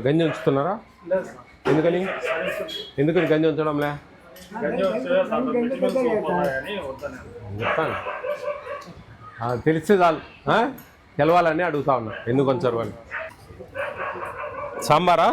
గంజి ఉంచుతున్నారా? ఎందుకని గంజి ఉంచడంలే? చెప్తాను, తెలిస్తే చాలు, తెలవాలని అడుగుతా ఉన్నా ఎందుకు ఉంచారు అని. సాంబారా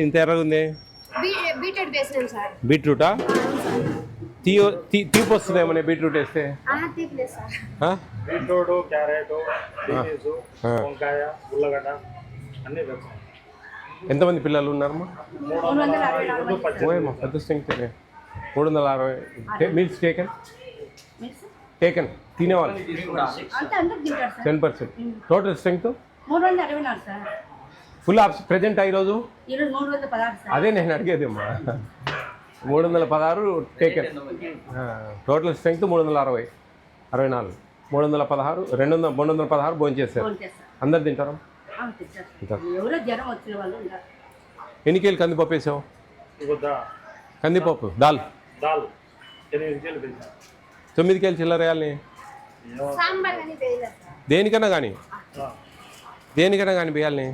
ఇంత ఎర్రగా ఉంది? బీట్రూటా? తీపి వస్తుందేమో బీట్రూట్ వేస్తే? బీట్రూట్, క్యారెట్, వంకాయ, ఉల్లగడ్డ అన్నీ. ఎంతమంది పిల్లలు ఉన్నారమ్మా? ఓయమ్మా, పెద్ద స్ట్రెంగ్త్. 360 మీల్స్ టేకన్ తినేవాళ్ళు 10%. Total strength full of present ఈరోజు అదే నేను అడిగేది అమ్మా. 316 టేకన్. టోటల్ స్ట్రెంగ్త్ 360, 64, 316, 316 భోజనం చేశారు. అందరు తింటారా? ఎన్ని కేలు కందిపప్పు వేసావు? కందిపప్పు దాల్ 9 కేలు చిల్లర వేయాలని. దేనికన్నా కానీ వేయాలని.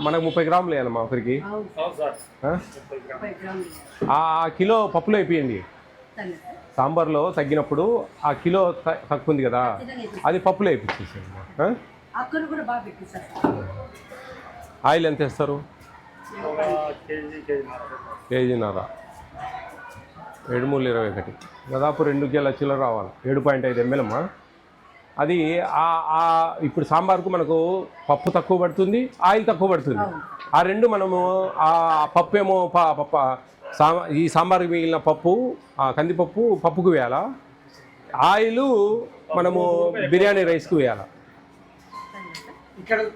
మనకు 30 గ్రాములు వేయాలమ్మా ఒకరికి. ఆ కిలో పప్పులో అయిపోయింది. సాంబార్లో తగ్గినప్పుడు ఆ కిలో తక్కువ ఉంది కదా, అది పప్పులో వేయించేసేది. ఆయిల్ ఎంత వేస్తారు? కేజీన్నర. 7/3 దాదాపు 2 కిలోల చిల్లర రావాలి. 7.5 ml అమ్మా. అది ఇప్పుడు సాంబార్కు మనకు పప్పు తక్కువ పడుతుంది, ఆయిల్ తక్కువ పడుతుంది. ఆ రెండు మనము ఆ పప్పు ఏమో ఈ సాంబార్కి మిగిలిన పప్పు, కందిపప్పు పప్పుకు వేయాలా, ఆయిల్ మనము బిర్యానీ రైస్కు వేయాలా.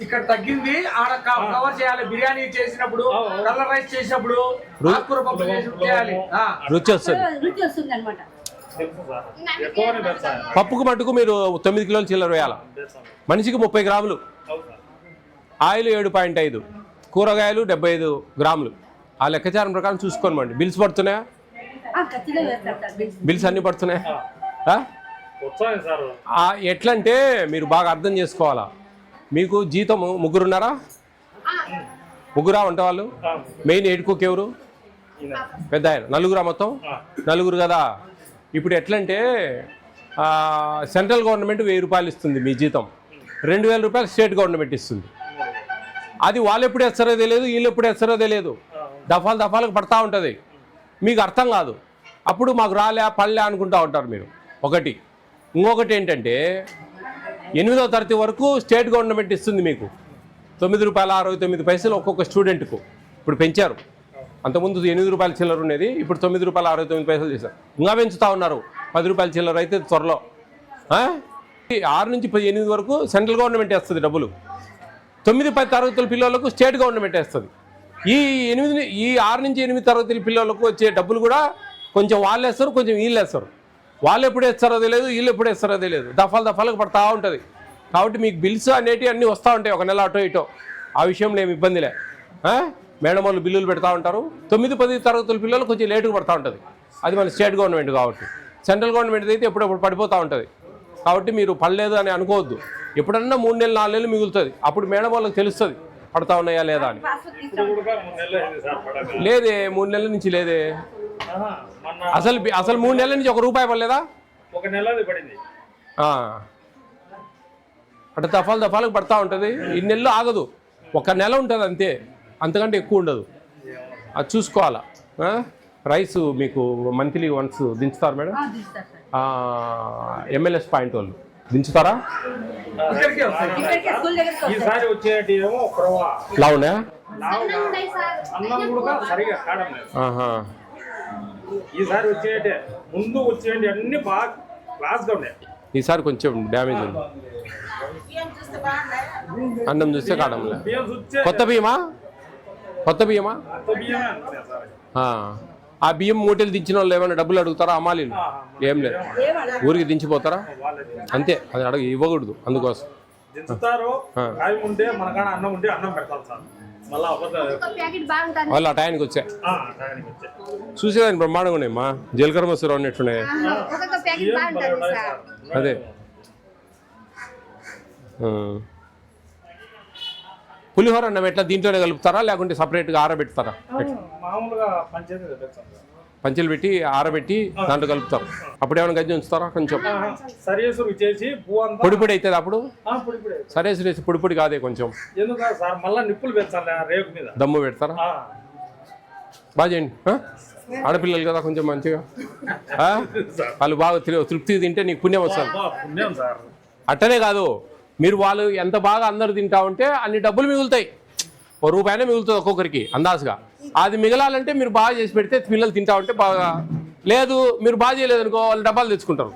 ఇక్కడ తగ్గింది ఆడ కవర్ చేయాలి. బిర్యానీ చేసినప్పుడు, కలర్ రైస్ చేసినప్పుడు రుచి వస్తుంది అన్నమాట. పప్పుకు మట్టుకు మీరు 9 కిలోల చిల్లర వేయాల. మనిషికి 30 గ్రాములు. ఆయిల్ 7.5, కూరగాయలు 75 గ్రాములు. ఆ లెక్కచారం ప్రకారం చూసుకోనమండి. బిల్స్ పడుతున్నాయా? బిల్స్ అన్నీ పడుతున్నాయా? ఎట్లంటే మీరు బాగా అర్థం చేసుకోవాలా. మీకు జీతం ముగ్గురున్నారా? ముగ్గురా వంట వాళ్ళు? మెయిన్ హెడ్ కుక్ ఎవరు? పెద్ద ఆయన. నలుగురా మొత్తం? నలుగురు కదా. ఇప్పుడు ఎట్లంటే సెంట్రల్ గవర్నమెంట్ 1000 రూపాయలు ఇస్తుంది మీ జీతం, 2000 రూపాయలు స్టేట్ గవర్నమెంట్ ఇస్తుంది. అది వాళ్ళు ఎప్పుడు వేస్తారో తెలియదు, వీళ్ళు ఎప్పుడు వేస్తారో తెలియదు. దఫాలకు పడతా ఉంటుంది. మీకు అర్థం కాదు. అప్పుడు మాకు రాలే పడలే అనుకుంటూ ఉంటారు మీరు. ఒకటి. ఇంకొకటి ఏంటంటే 8వ తరగతి వరకు స్టేట్ గవర్నమెంట్ ఇస్తుంది మీకు ₹9.69 ఒక్కొక్క స్టూడెంట్కు. ఇప్పుడు పెంచారు. అంతకుముందు 8 రూపాయల చిల్లర ఉండేది, ఇప్పుడు ₹9.69 చేశారు. ఇంకా పెంచుతూ ఉన్నారు. 10 రూపాయల చిల్లర అయితే త్వరలో. 6 నుంచి 8 వరకు సెంట్రల్ గవర్నమెంట్ వేస్తుంది డబ్బులు. 9-10 తరగతుల పిల్లలకు స్టేట్ గవర్నమెంట్ వేస్తుంది. ఈ 6 నుంచి 8 తరగతుల పిల్లలకు వచ్చే డబ్బులు కూడా కొంచెం వాళ్ళు వేస్తారు, కొంచెం వీళ్ళు వేస్తారు. వాళ్ళు ఎప్పుడు వేస్తారో తెలియదు, వీళ్ళు ఎప్పుడు వేస్తారో తెలియదు. దఫాలకు పడతా ఉంటుంది. కాబట్టి మీకు బిల్స్ అనేటివి అన్నీ వస్తూ ఉంటాయి, ఒక నెల అటో ఇటో. ఆ విషయంలో ఏమి ఇబ్బందిలే. మేడం వాళ్ళు బిల్లులు పెడతా ఉంటారు. 9-10 తరగతుల పిల్లలు కొంచెం లేటుగా పడతా ఉంటుంది. అది మన స్టేట్ గవర్నమెంట్ కాబట్టి. సెంట్రల్ గవర్నమెంట్ అయితే ఎప్పుడప్పుడు పడిపోతూ ఉంటుంది. కాబట్టి మీరు పడలేదు అని అనుకోవద్దు. ఎప్పుడన్నా 3 నెలలు 4 నెలలు మిగులుతుంది. అప్పుడు మేడం వాళ్ళకి తెలుస్తుంది పడతా ఉన్నాయా లేదా అని. లేదే, 3 నెలల నుంచి లేదే. అసలు 3 నెలల నుంచి ₹1 పడలేదా? ఒక నెల పడింది. అటు దఫాలకు పడతా ఉంటుంది. ఈ నెలలో ఆగదు, 1 నెల ఉంటుంది అంతే, అంతకంటే ఎక్కువ ఉండదు. అది చూసుకోవాలా. రైస్ మీకు మంత్లీ వన్స్ దించుతారు మేడం? MLS పాయింట్ వాళ్ళు దించుతారా? ఈసారి వచ్చేటివేమో లావునా? ఈసారి వచ్చేటే ముందు వచ్చేటి అన్ని బాగా క్లాస్గా ఉన్నాయి. ఈసారి కొంచెం డ్యామేజ్ ఉంది. అన్నం చూస్తే కావడం లేదు. కొత్త బియ్యమా? ఆ బియ్యం మూటలు దించిన వాళ్ళు ఏమైనా డబ్బులు అడుగుతారా? అమ్మాలీలు ఏం లేదు, ఊరికి దించిపోతారా అంతే. అది అడగ ఇవ్వకూడదు. అందుకోసం వాళ్ళు ఆ టైంకి వచ్చాయి. చూసేదాన్ని బ్రహ్మాండంగా ఉన్నాయమ్మా. జీలకర్ర మసూర ఉన్నట్టున్నాయి. అదే పులిహోర అన్నం ఎట్లా దీంట్లోనే కలుపుతారా లేకుంటే సపరేట్గా ఆరబెడతారా? మామూలుగా పంచాయతీ తెప్పించాం సార్. పంచెలు పెట్టి ఆరబెట్టి దాంట్లో కలుపుతారు. అప్పుడు ఏమైనా గంజి ఉంచుతారా కొంచెం? సరియేసురు చేసి పువ్వు అంతా పొడి పొడి అవుతుంది అప్పుడు? పొడి పొడి. సరేసి వేసి పొడి పొడి కాదే కొంచెం. ఎందుకు సార్ మళ్ళీ నిప్పులు పెంచాలి రేపు మీద. దమ్ము పెడతారా? బాగా చేయండి. ఆడపిల్లలు కదా కొంచెం మంచిగా వాళ్ళు బాగా తృప్తిగా తింటే నీకు పుణ్యం వస్తుంది. పుణ్యం సార్. అట్టనే కాదు, మీరు వాళ్ళు ఎంత బాగా అందరు తింటా ఉంటే అన్ని డబ్బులు మిగులుతాయి. ₹1 మిగులుతుంది ఒక్కొక్కరికి అందాజుగా. అది మిగలాలంటే మీరు బాగా చేసి పెడితే పిల్లలు తింటా ఉంటే బాగా. లేదు మీరు బాగా చేయలేదనుకో వాళ్ళు డబ్బాలు తెచ్చుకుంటారు.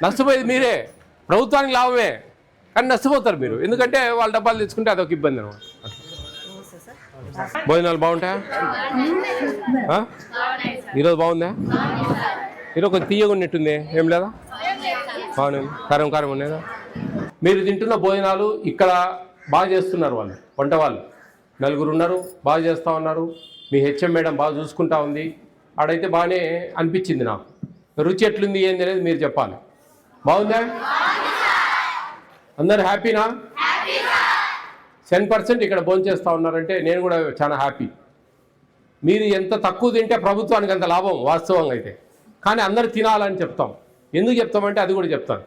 నష్టపోయేది మీరే, ప్రభుత్వానికి లాభమే కానీ నష్టపోతారు మీరు. ఎందుకంటే వాళ్ళు డబ్బాలు తెచ్చుకుంటే అదొక ఇబ్బంది అనమాట. భోజనాలు బాగుంటాయా? ఈరోజు బాగుందా? ఈరోజు కొంచెం తీయగా ఉన్నట్టుంది. ఏం లేదా? బాగుంది. కారం కారం ఉండేదా? మీరు తింటున్న భోజనాలు ఇక్కడ బాగా చేస్తున్నారు వాళ్ళు, వంట వాళ్ళు 4 ఉన్నారు, బాగా చేస్తూ ఉన్నారు. మీ హెచ్ఎం మేడం బాగా చూసుకుంటా ఉంది. ఆడైతే బాగానే అనిపించింది నాకు. రుచి ఎట్లుంది ఏంది అనేది మీరు చెప్పాలి. బాగుందా? అందరు హ్యాపీనా? 10% ఇక్కడ భోజనం చేస్తూ ఉన్నారంటే నేను కూడా చాలా హ్యాపీ. మీరు ఎంత తక్కువ తింటే ప్రభుత్వానికి అంత లాభం వాస్తవంగా అయితే. కానీ అందరు తినాలని చెప్తాం. ఎందుకు చెప్తామంటే అది కూడా చెప్తాను.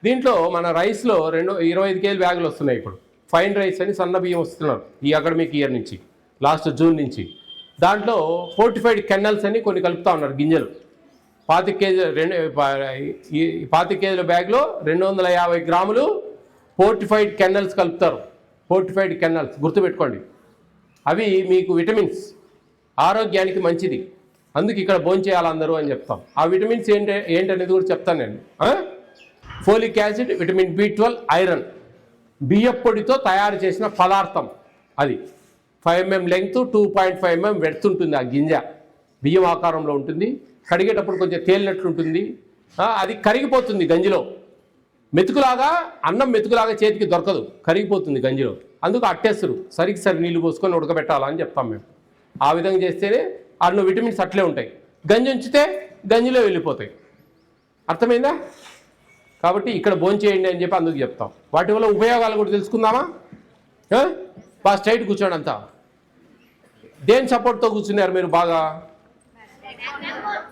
దీంట్లో మన రైస్లో 25 kg బ్యాగులు వస్తున్నాయి. ఇప్పుడు ఫైన్ రైస్ అని సన్న బియ్యం వస్తున్నారు ఈ అకాడమిక్ ఇయర్ నుంచి, లాస్ట్ జూన్ నుంచి. దాంట్లో ఫోర్టిఫైడ్ కెన్నల్స్ అని కొన్ని కలుపుతూ ఉన్నారు గింజలు. 25 kg బ్యాగ్లో 250 గ్రాములు ఫోర్టిఫైడ్ కెన్నల్స్ కలుపుతారు. ఫోర్టిఫైడ్ కెన్నల్స్ గుర్తుపెట్టుకోండి. అవి మీకు విటమిన్స్, ఆరోగ్యానికి మంచిది. అందుకు ఇక్కడ భోంచేయాలి అందరూ అని చెప్తాం. ఆ విటమిన్స్ ఏంటనేది కూడా చెప్తాను నేను. Folic acid, vitamin B12, iron, బియ్యం పొడితో తయారు చేసిన పదార్థం. అది 5 mm లెంగ్త్, 2.5 mm వెడ్త్ ఉంటుంది. ఆ గింజ బియ్యం ఆకారంలో ఉంటుంది. కడిగేటప్పుడు కొంచెం తేలినట్లుంటుంది. అది కరిగిపోతుంది గంజిలో. మెతుకులాగా అన్నం మెతుకులాగా చేతికి దొరకదు, కరిగిపోతుంది గంజిలో. అందుకు అట్టేస్తారు, సరి నీళ్లు పోసుకొని ఉడకబెట్టాలని చెప్తాం మేము. ఆ విధంగా చేస్తేనే అందులో విటమిన్స్ అట్లే ఉంటాయి. గంజి ఉంచితే గంజిలో వెళ్ళిపోతాయి. అర్థమైందా? కాబట్టి ఇక్కడ భోంచేయండి అని చెప్పి అందుకు చెప్తాం. వాటి వల్ల ఉపయోగాలు కూడా తెలుసుకుందామా? బాగా స్ట్రైట్ కూర్చోండి అంతా. దేని సపోర్ట్తో కూర్చున్నారు మీరు? బాగా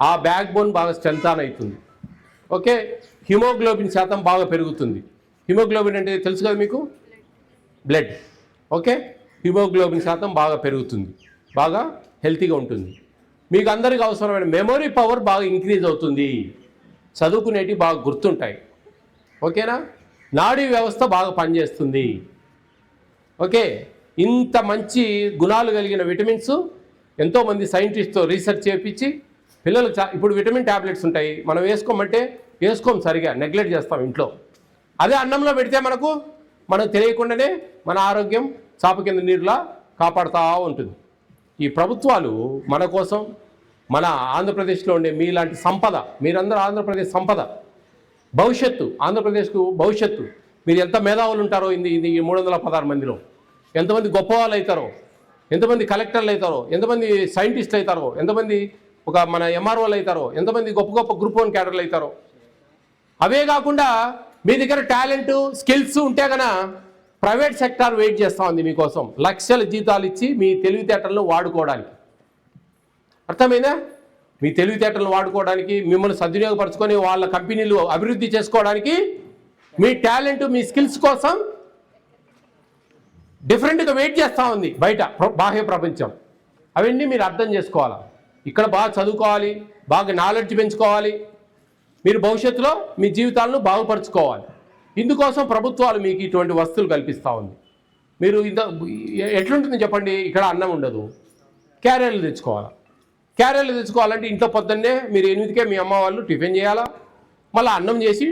ఆ బ్యాక్ బోన్ బాగా స్ట్రెంత్ అవుతుంది. ఓకే, హిమోగ్లోబిన్ శాతం బాగా పెరుగుతుంది. హిమోగ్లోబిన్ అంటే తెలుసు కదా మీకు, బ్లడ్. ఓకే, హిమోగ్లోబిన్ శాతం బాగా పెరుగుతుంది, బాగా హెల్తీగా ఉంటుంది. మీకు అందరికీ అవసరమైన మెమొరీ పవర్ బాగా ఇంక్రీజ్ అవుతుంది. చదువుకునేటివి బాగా గుర్తుంటాయి. ఓకేనా? నాడీ వ్యవస్థ బాగా పనిచేస్తుంది. ఓకే, ఇంత మంచి గుణాలు కలిగిన విటమిన్స్ ఎంతోమంది సైంటిస్ట్తో రీసెర్చ్ చేయించి పిల్లలకు ఇప్పుడు విటమిన్ ట్యాబ్లెట్స్ ఉంటాయి, మనం వేసుకోమంటే వేసుకోం, సరిగా నెగ్లెక్ట్ చేస్తాం ఇంట్లో. అదే అన్నంలో పెడితే మనకు తెలియకుండానే మన ఆరోగ్యం చాప కింద నీరులా కాపాడుతూ ఉంటుంది. ఈ ప్రభుత్వాలు మన కోసం, మన ఆంధ్రప్రదేశ్లో ఉండే మీలాంటి సంపద, మీరందరూ ఆంధ్రప్రదేశ్ సంపద, భవిష్యత్తు, ఆంధ్రప్రదేశ్కు భవిష్యత్తు. మీరు ఎంత మేధావులు ఉంటారో ఇది 316 మందిలో, ఎంతమంది గొప్పవాళ్ళు అవుతారో, ఎంతమంది కలెక్టర్లు అవుతారో, ఎంతమంది సైంటిస్టులు అవుతారో, ఎంతమంది మన ఎంఆర్ఓలు అవుతారో, ఎంతమంది గొప్ప గొప్ప గ్రూప్ 1 క్యాడర్లు అవుతారో. అవే కాకుండా మీ దగ్గర టాలెంట్, స్కిల్స్ ఉంటే కనుక ప్రైవేట్ సెక్టార్ వెయిట్ చేస్తూ ఉంది మీకోసం, లక్షల జీతాలు ఇచ్చి మీ తెలివితేటలను వాడుకోవడానికి. అర్థమైందా? మీ తెలివితేటలను వాడుకోవడానికి, మిమ్మల్ని సద్వినియోగపరచుకొని వాళ్ళ కంపెనీలు అభివృద్ధి చేసుకోవడానికి, మీ టాలెంట్, మీ స్కిల్స్ కోసం డిఫరెంట్గా వెయిట్ చేస్తూ ఉంది బయట బాహ్య ప్రపంచం. అవన్నీ మీరు అర్థం చేసుకోవాలి. ఇక్కడ బాగా చదువుకోవాలి, బాగా నాలెడ్జ్ పెంచుకోవాలి, మీరు భవిష్యత్తులో మీ జీవితాలను బాగుపరచుకోవాలి. ఇందుకోసం ప్రభుత్వాలు మీకు ఇటువంటి వస్తువులు కల్పిస్తూ ఉంది. మీరు ఎట్లుంటుంది చెప్పండి? ఇక్కడ అన్నం ఉండదు, క్యారియర్లు తెచ్చుకోవాలి. క్యారియర్లు తెచ్చుకోవాలంటే ఇంట్లో పొద్దున్నే మీరు 8కే మీ అమ్మ వాళ్ళు టిఫిన్ చేయాలా, మళ్ళీ అన్నం చేసి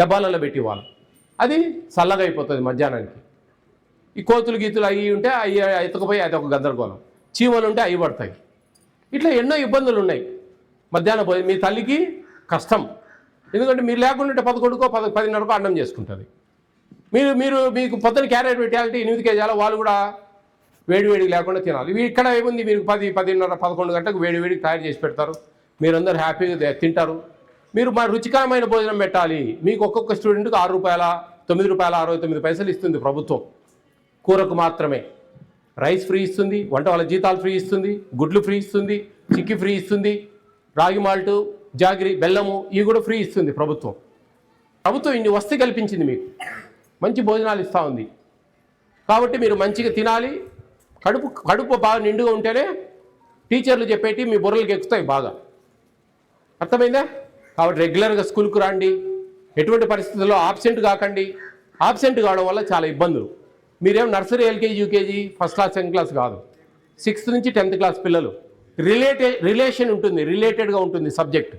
డబ్బాలలో పెట్టి ఇవ్వాలి. అది చల్లగా అయిపోతుంది మధ్యాహ్నానికి. ఈ కోతులు గీతులు అవి ఉంటే అవి ఎత్తుకుపోయి అది ఒక గందరగోళం, చీమలు ఉంటే అవి పడతాయి. ఇట్లా ఎన్నో ఇబ్బందులు ఉన్నాయి. మధ్యాహ్నం పోయి మీ తల్లికి కష్టం, ఎందుకంటే మీరు లేకుండా 11కో 10:30కో అన్నం చేసుకుంటుంది. మీకు పొద్దున క్యారియర్ పెట్టాలంటే 8 కేజీల వాళ్ళు కూడా వేడివేడికి లేకుండా తినాలి. ఇక్కడ ఏముంది, మీరు 10, 10:30, 11 గంటలకు వేడివేడికి తయారు చేసి పెడతారు. మీరందరూ హ్యాపీగా తింటారు. మీరు రుచికరమైన భోజనం పెట్టాలి. మీకు ఒక్కొక్క స్టూడెంట్కి ₹6, ₹9.69 ఇస్తుంది ప్రభుత్వం కూరకు మాత్రమే. రైస్ ఫ్రీ ఇస్తుంది, వంట వాళ్ళ జీతాలు ఫ్రీ ఇస్తుంది, గుడ్లు ఫ్రీ ఇస్తుంది, చిక్కి ఫ్రీ ఇస్తుంది, రాగి మాల్టు, జాగిరి, బెల్లము ఇవి కూడా ఫ్రీ ఇస్తుంది ప్రభుత్వం. ప్రభుత్వం ఇన్ని వసతి కల్పించింది, మీకు మంచి భోజనాలు ఇస్తూ ఉంది. కాబట్టి మీరు మంచిగా తినాలి. కడుపు బాగా నిండుగా ఉంటేనే టీచర్లు చెప్పేటి మీ బుర్రలకు ఎక్కుతాయి బాగా. అర్థమైందా? కాబట్టి రెగ్యులర్గా స్కూల్కి రండి. ఎటువంటి పరిస్థితుల్లో ఆబ్సెంట్ కాకండి. ఆబ్సెంట్ కావడం వల్ల చాలా ఇబ్బందులు. మీరేం nursery, LKG, UKG, first class, second class కాదు, 6th నుంచి 10th క్లాస్ పిల్లలు. రిలేషన్ ఉంటుంది, రిలేటెడ్గా ఉంటుంది సబ్జెక్ట్.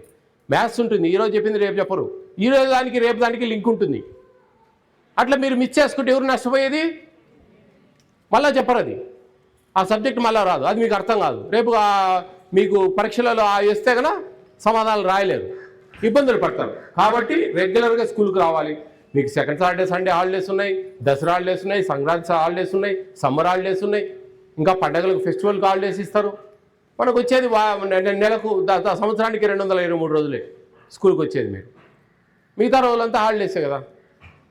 మ్యాథ్స్ ఉంటుంది, ఈరోజు చెప్పింది రేపు చెప్పరు, ఈరోజు దానికి రేపు దానికి లింక్ ఉంటుంది. అట్లా మీరు మిస్ చేసుకుంటే ఎవరు నష్టపోయేది? మళ్ళీ చెప్పరు, అది ఆ సబ్జెక్ట్ మళ్ళీ రాదు, అది మీకు అర్థం కాదు. రేపు మీకు పరీక్షలలో వేస్తే కనుక సమాధానాలు రాయలేరు, ఇబ్బందులు పడతారు. కాబట్టి రెగ్యులర్గా స్కూల్కి రావాలి. మీకు సెకండ్ సాటర్డే సండే హాలిడేస్ ఉన్నాయి, దసరా హాలిడేస్ ఉన్నాయి, సంక్రాంతి హాలిడేస్ ఉన్నాయి, సమ్మర్ హాలిడేస్ ఉన్నాయి, ఇంకా పండగలకు ఫెస్టివల్కి హాలిడేస్ ఇస్తారు. మనకు వచ్చేది నెలకు సంవత్సరానికి 223 రోజులే స్కూల్కి వచ్చేది. మీరు మిగతా రోజులంతా హాలిడేసే కదా.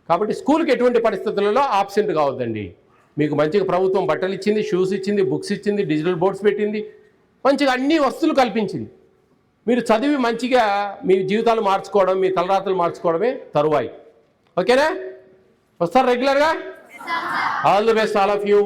కాబట్టి స్కూల్కి ఎటువంటి పరిస్థితులలో ఆబ్సెంట్ కావద్దండి. మీకు మంచిగా ప్రభుత్వం బట్టలు ఇచ్చింది, షూస్ ఇచ్చింది, బుక్స్ ఇచ్చింది, డిజిటల్ బోర్డ్స్ పెట్టింది, మంచిగా అన్ని వస్తువులు కల్పించింది. మీరు చదివి మంచిగా మీ జీవితాలు మార్చుకోవడం, మీ తలరాతలు మార్చుకోవడమే తరువాయి. ఓకేనా? వస్తారు రెగ్యులర్గా? All the best all of you.